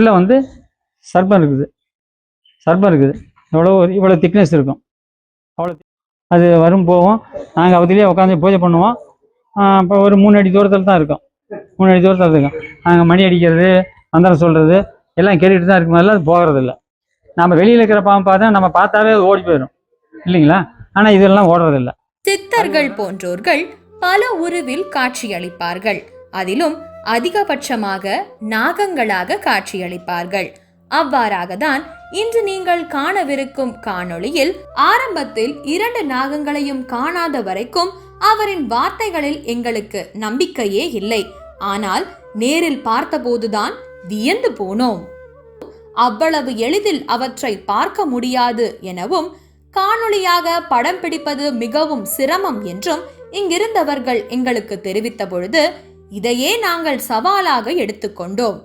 உள்ள வந்து சர்ப்பம் இருக்குது இவ்வளோ திக்னஸ் இருக்கும். அவ்வளோ அது வரும் போவோம். நாங்கள் அவதிலேயே உட்காந்து பூஜை பண்ணுவோம். இப்போ ஒரு 3 அடி தூரத்தில் தான் இருக்கோம். 3 அடி தூரத்தில் இருக்கோம். நாங்கள் மணி அடிக்கிறது, மந்திரம் சொல்கிறது எல்லாம் கேட்டுட்டு தான் இருக்கும். அது போகிறதில்ல. நம்ம வெளியில் இருக்கிற பாம்பு பார்த்தா நம்ம பார்த்தாவே ஓடி போயிடும் இல்லைங்களா? ஆனால் இதெல்லாம் ஓடுறதில்லை. சித்தர்கள் போன்றோர்கள் பல உருவில் காட்சியளிப்பார்கள். அதிலும் அதிகபட்சமாக நாகங்களாக காட்சியளிப்பார்கள். அவ்வாறாக தான் இன்று நீங்கள் காணவிருக்கும் காணொளியில் ஆரம்பத்தில் 2 நாகங்களையும் காணாத வரைக்கும் அவரின் வார்த்தைகளில் எங்களுக்கு நம்பிக்கையே இல்லை. ஆனால் நேரில் பார்த்தபோதுதான் வியந்து போனோம். அவ்வளவு எளிதில் அவற்றை பார்க்க முடியாது எனவும், காணொளியாக படம் பிடிப்பது மிகவும் சிரமம் என்றும் இங்கிருந்தவர்கள் எங்களுக்கு தெரிவித்த பொழுது இதையே நாங்கள் சவாலாக எடுத்துக்கொண்டோம்.